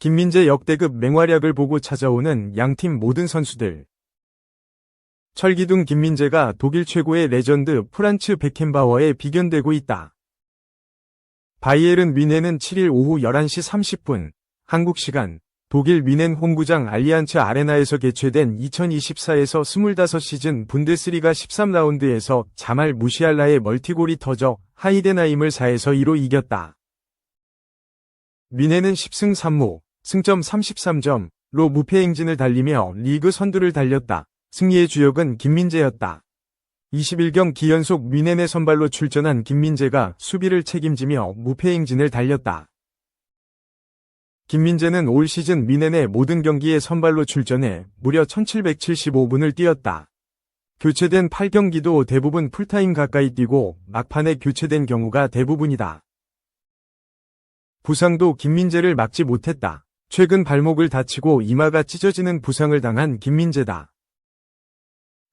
김민재 역대급 맹활약을 보고 찾아오는 양팀 모든 선수들. 철기둥 김민재가 독일 최고의 레전드 프란츠 베켄바워에 비견되고 있다. 바이에른 뮌헨은 7일 오후 11시 30분 한국 시간 독일 뮌헨 홈구장 알리안츠 아레나에서 개최된 2024에서 25시즌 분데스리가 13라운드에서 자말 무시알라의 멀티골이 터져 하이덴하임을 4에서 2로 이겼다. 뮌헨은 10승 3무, 승점 33점로 무패 행진을 달리며 리그 선두를 달렸다. 승리의 주역은 김민재였다. 21경기 연속 뮌헨의 선발로 출전한 김민재가 수비를 책임지며 무패 행진을 달렸다. 김민재는 올 시즌 뮌헨의 모든 경기에 선발로 출전해 무려 1775분을 뛰었다. 교체된 8경기도 대부분 풀타임 가까이 뛰고 막판에 교체된 경우가 대부분이다. 부상도 김민재를 막지 못했다. 최근 발목을 다치고 이마가 찢어지는 부상을 당한 김민재다.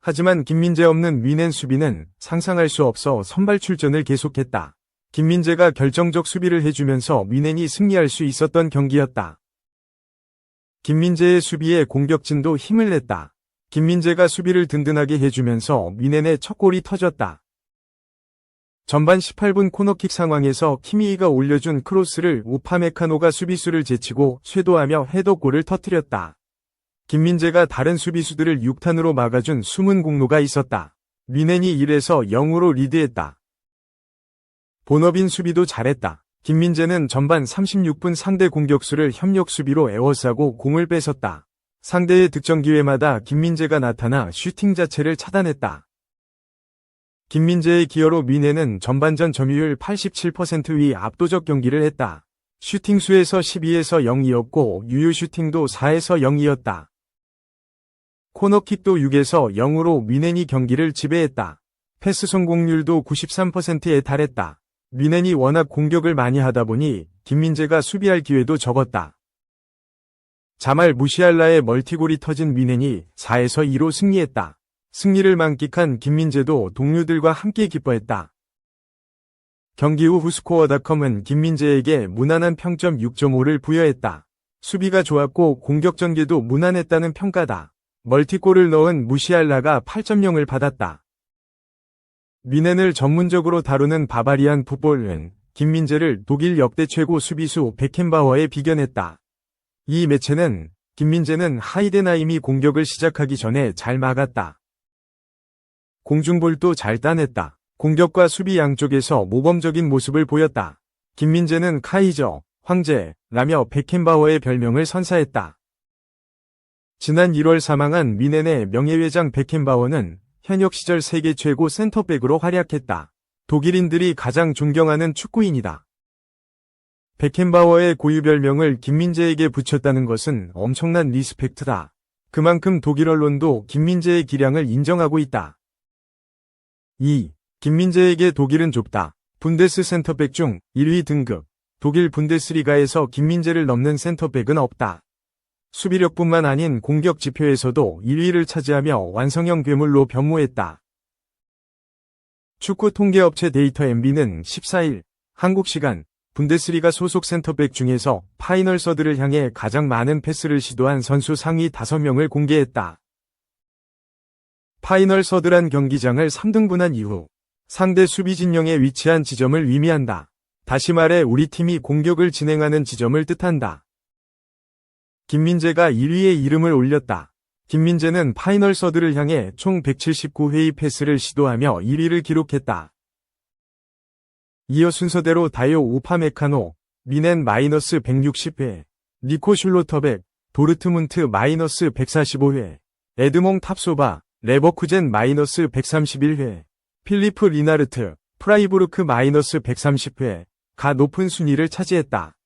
하지만 김민재 없는 뮌헨 수비는 상상할 수 없어 선발 출전을 계속했다. 김민재가 결정적 수비를 해주면서 뮌헨이 승리할 수 있었던 경기였다. 김민재의 수비에 공격진도 힘을 냈다. 김민재가 수비를 든든하게 해주면서 뮌헨의 첫 골이 터졌다. 전반 18분 코너킥 상황에서 키미히가 올려준 크로스를 우파메카노가 수비수를 제치고 쇄도하며 헤더골을 터뜨렸다. 김민재가 다른 수비수들을 6탄으로 막아준 숨은 공로가 있었다. 뮌헨이 1에서 0으로 리드했다. 본업인 수비도 잘했다. 김민재는 전반 36분 상대 공격수를 협력 수비로 에워싸고 공을 뺏었다. 상대의 득점 기회마다 김민재가 나타나 슈팅 자체를 차단했다. 김민재의 기여로 뮌헨은 전반전 점유율 87% 위 압도적 경기를 했다. 슈팅 수에서 12에서 0이었고 유효 슈팅도 4에서 0이었다. 코너킥도 6에서 0으로 뮌헨이 경기를 지배했다. 패스 성공률도 93%에 달했다. 뮌헨이 워낙 공격을 많이 하다 보니 김민재가 수비할 기회도 적었다. 자말 무시알라의 멀티골이 터진 뮌헨이 4에서 2로 승리했다. 승리를 만끽한 김민재도 동료들과 함께 기뻐했다. 경기 후 후스코어닷컴은 김민재에게 무난한 평점 6.5를 부여했다. 수비가 좋았고 공격 전개도 무난했다는 평가다. 멀티골을 넣은 무시알라가 8.0을 받았다. 뮌헨을 전문적으로 다루는 바바리안 풋볼은 김민재를 독일 역대 최고 수비수 베켄바워에 비견했다. 이 매체는 김민재는 하이덴하임이 공격을 시작하기 전에 잘 막았다. 공중볼도 잘 따냈다. 공격과 수비 양쪽에서 모범적인 모습을 보였다. 김민재는 카이저, 황제라며 베켄바워의 별명을 선사했다. 지난 1월 사망한 뮌헨의 명예회장 베켄바워는 현역 시절 세계 최고 센터백으로 활약했다. 독일인들이 가장 존경하는 축구인이다. 베켄바워의 고유 별명을 김민재에게 붙였다는 것은 엄청난 리스펙트다. 그만큼 독일 언론도 김민재의 기량을 인정하고 있다. 2. 김민재에게 독일은 좁다. 분데스 센터백 중 1위 등급. 독일 분데스리가에서 김민재를 넘는 센터백은 없다. 수비력뿐만 아닌 공격 지표에서도 1위를 차지하며 완성형 괴물로 변모했다. 축구 통계업체 데이터 MB는 14일 한국 시간 분데스리가 소속 센터백 중에서 파이널 서드를 향해 가장 많은 패스를 시도한 선수 상위 5명을 공개했다. 파이널 서드란 경기장을 3등분한 이후 상대 수비 진영에 위치한 지점을 의미한다. 다시 말해 우리 팀이 공격을 진행하는 지점을 뜻한다. 김민재가 1위에 이름을 올렸다. 김민재는 파이널 서드를 향해 총 179회의 패스를 시도하며 1위를 기록했다. 이어 순서대로 다요 우파메카노, 뮌헨 -160회, 니코 슐로터백, 도르트문트 -145회, 에드몽 탑소바, 레버쿠젠 -131회, 필리프 리나르트, 프라이부르크 -130회가 높은 순위를 차지했다.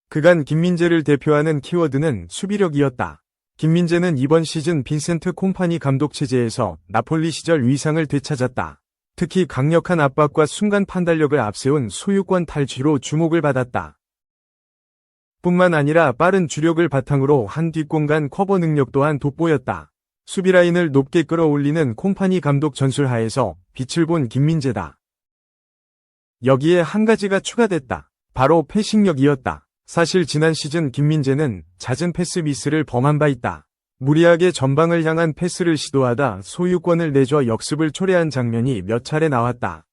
그간 김민재를 대표하는 키워드는 수비력이었다. 김민재는 이번 시즌 빈센트 콤파니 감독 체제에서 나폴리 시절 위상을 되찾았다. 특히 강력한 압박과 순간 판단력을 앞세운 소유권 탈취로 주목을 받았다. 뿐만 아니라 빠른 주력을 바탕으로 한 뒷공간 커버 능력 또한 돋보였다. 수비라인을 높게 끌어올리는 콤파니 감독 전술하에서 빛을 본 김민재다. 여기에 한 가지가 추가됐다. 바로 패싱력이었다. 사실 지난 시즌 김민재는 잦은 패스 미스를 범한 바 있다. 무리하게 전방을 향한 패스를 시도하다 소유권을 내줘 역습을 초래한 장면이 몇 차례 나왔다.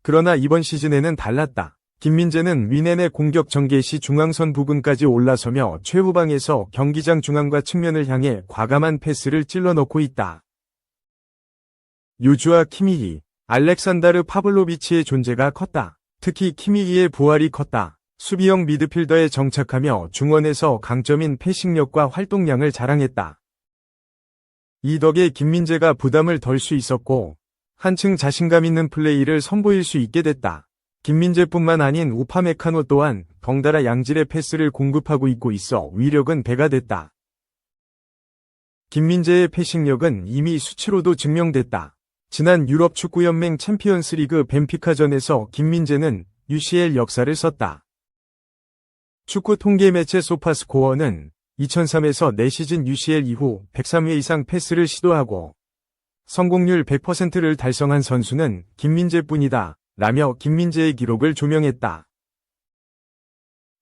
그러나 이번 시즌에는 달랐다. 김민재는 위넨의 공격 전개 시 중앙선 부근까지 올라서며 최후방에서 경기장 중앙과 측면을 향해 과감한 패스를 찔러 넣고 있다. 요주아 키미히, 알렉산다르 파블로비치의 존재가 컸다. 특히 키미히의 부활이 컸다. 수비형 미드필더에 정착하며 중원에서 강점인 패싱력과 활동량을 자랑했다. 이 덕에 김민재가 부담을 덜 수 있었고 한층 자신감 있는 플레이를 선보일 수 있게 됐다. 김민재뿐만 아닌 우파메카노 또한 덩달아 양질의 패스를 공급하고 있어 위력은 배가 됐다. 김민재의 패싱력은 이미 수치로도 증명됐다. 지난 유럽축구연맹 챔피언스리그 벤피카전에서 김민재는 UCL 역사를 썼다. 축구 통계 매체 소파스코어는 2003에서 4시즌 UCL 이후 103회 이상 패스를 시도하고 성공률 100%를 달성한 선수는 김민재뿐이다 라며 김민재의 기록을 조명했다.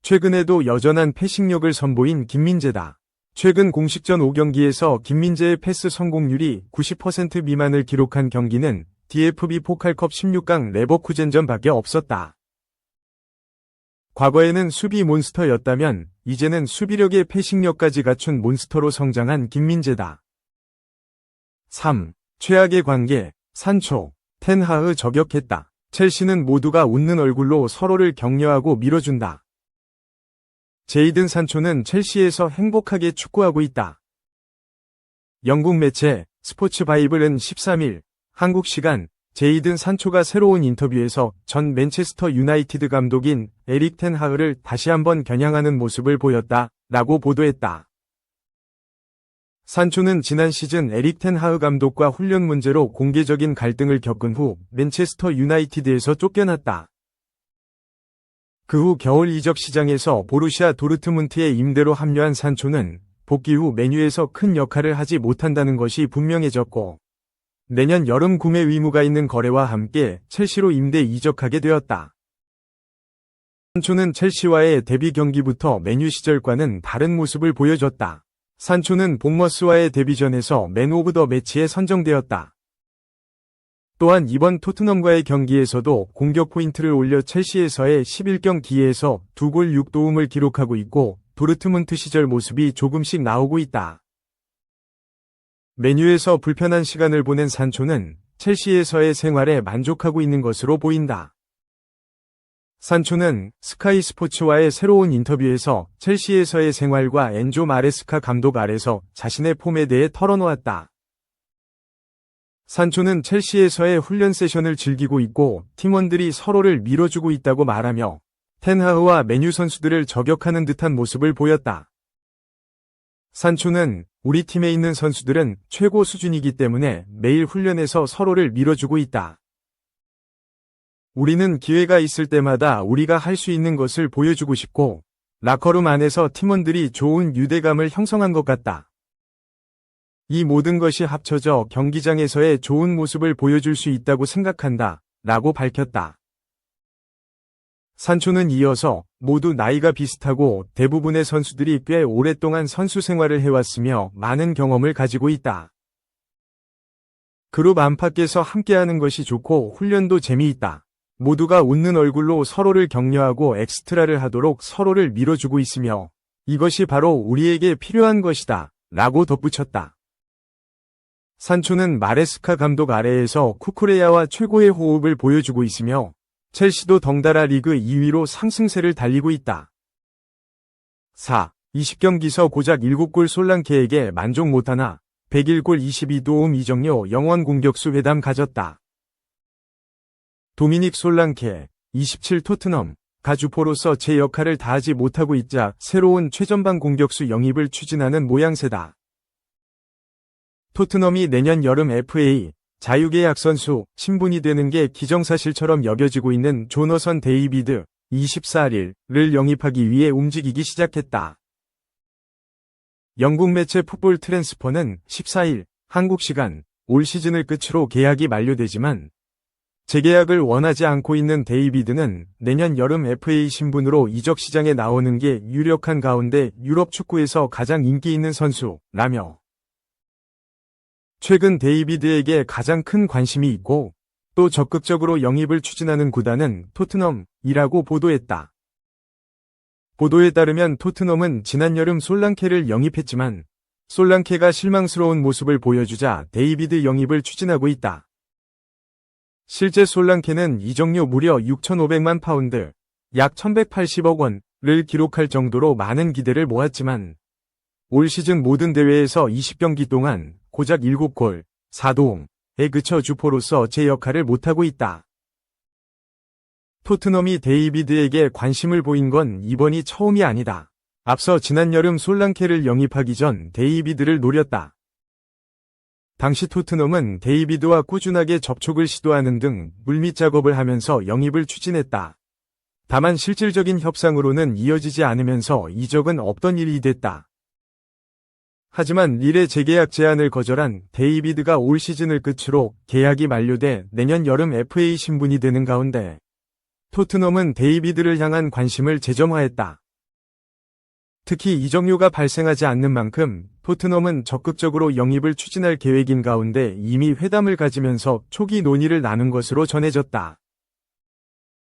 최근에도 여전한 패싱력을 선보인 김민재다. 최근 공식전 5경기에서 김민재의 패스 성공률이 90% 미만을 기록한 경기는 DFB 포칼컵 16강 레버쿠젠전밖에 없었다. 과거에는 수비 몬스터였다면 이제는 수비력의 패싱력까지 갖춘 몬스터로 성장한 김민재다. 3. 최악의 관계, 산초, 텐하흐 저격했다. 첼시는 모두가 웃는 얼굴로 서로를 격려하고 밀어준다. 제이든 산초는 첼시에서 행복하게 축구하고 있다. 영국 매체 스포츠 바이블은 13일 한국 시간 제이든 산초가 새로운 인터뷰에서 전 맨체스터 유나이티드 감독인 에릭 텐하흐를 다시 한번 겨냥하는 모습을 보였다 라고 보도했다. 산초는 지난 시즌 에릭 텐하흐 감독과 훈련 문제로 공개적인 갈등을 겪은 후 맨체스터 유나이티드에서 쫓겨났다. 그 후 겨울 이적 시장에서 보루시아 도르트문트에 임대로 합류한 산초는 복귀 후 메뉴에서 큰 역할을 하지 못한다는 것이 분명해졌고 내년 여름 구매 의무가 있는 거래와 함께 첼시로 임대 이적하게 되었다. 산초는 첼시와의 데뷔 경기부터 메뉴 시절과는 다른 모습을 보여줬다. 산초는 본머스와의 데뷔전에서 맨 오브 더 매치에 선정되었다. 또한 이번 토트넘과의 경기에서도 공격 포인트를 올려 첼시에서의 11경기에서 2골 6도움을 기록하고 있고 도르트문트 시절 모습이 조금씩 나오고 있다. 메뉴에서 불편한 시간을 보낸 산초는 첼시에서의 생활에 만족하고 있는 것으로 보인다. 산초는 스카이 스포츠와의 새로운 인터뷰에서 첼시에서의 생활과 엔조 마레스카 감독 아래서 자신의 폼에 대해 털어놓았다. 산초는 첼시에서의 훈련 세션을 즐기고 있고 팀원들이 서로를 밀어주고 있다고 말하며 텐하흐와 메뉴 선수들을 저격하는 듯한 모습을 보였다. 산초는 우리 팀에 있는 선수들은 최고 수준이기 때문에 매일 훈련에서 서로를 밀어주고 있다. 우리는 기회가 있을 때마다 우리가 할 수 있는 것을 보여주고 싶고 라커룸 안에서 팀원들이 좋은 유대감을 형성한 것 같다. 이 모든 것이 합쳐져 경기장에서의 좋은 모습을 보여줄 수 있다고 생각한다 라고 밝혔다. 산초는 이어서 모두 나이가 비슷하고 대부분의 선수들이 꽤 오랫동안 선수 생활을 해왔으며 많은 경험을 가지고 있다. 그룹 안팎에서 함께하는 것이 좋고 훈련도 재미있다. 모두가 웃는 얼굴로 서로를 격려하고 엑스트라를 하도록 서로를 밀어주고 있으며 이것이 바로 우리에게 필요한 것이다 라고 덧붙였다. 산초는 마레스카 감독 아래에서 쿠쿠레야와 최고의 호흡을 보여주고 있으며 첼시도 덩달아 리그 2위로 상승세를 달리고 있다. 4. 20경기서 고작 7골 솔랑케에게 만족 못하나 101골 22도움 이정료 영원 공격수 회담 가졌다. 도미닉 솔랑케 27 토트넘 가주포로서 제 역할을 다하지 못하고 있자 새로운 최전방 공격수 영입을 추진하는 모양새다. 토트넘이 내년 여름 FA 자유계약 선수 신분이 되는 게 기정사실처럼 여겨지고 있는 조너선 데이비드 24일을 영입하기 위해 움직이기 시작했다. 영국 매체 풋볼 트랜스퍼는 14일 한국 시간 올 시즌을 끝으로 계약이 만료되지만 재계약을 원하지 않고 있는 데이비드는 내년 여름 FA 신분으로 이적 시장에 나오는 게 유력한 가운데 유럽 축구에서 가장 인기 있는 선수라며 최근 데이비드에게 가장 큰 관심이 있고 또 적극적으로 영입을 추진하는 구단은 토트넘이라고 보도했다. 보도에 따르면 토트넘은 지난 여름 솔랑케를 영입했지만 솔랑케가 실망스러운 모습을 보여주자 데이비드 영입을 추진하고 있다. 실제 솔랑케는 이적료 무려 6,500만 파운드, 약 1,180억 원을 기록할 정도로 많은 기대를 모았지만 올 시즌 모든 대회에서 20경기 동안 고작 7골, 4도움에 그쳐 주포로서 제 역할을 못하고 있다. 토트넘이 데이비드에게 관심을 보인 건 이번이 처음이 아니다. 앞서 지난 여름 솔랑케를 영입하기 전 데이비드를 노렸다. 당시 토트넘은 데이비드와 꾸준하게 접촉을 시도하는 등 물밑 작업을 하면서 영입을 추진했다. 다만 실질적인 협상으로는 이어지지 않으면서 이적은 없던 일이 됐다. 하지만 릴의 재계약 제안을 거절한 데이비드가 올 시즌을 끝으로 계약이 만료돼 내년 여름 FA 신분이 되는 가운데 토트넘은 데이비드를 향한 관심을 재점화했다. 특히 이적료가 발생하지 않는 만큼 토트넘은 적극적으로 영입을 추진할 계획인 가운데 이미 회담을 가지면서 초기 논의를 나눈 것으로 전해졌다.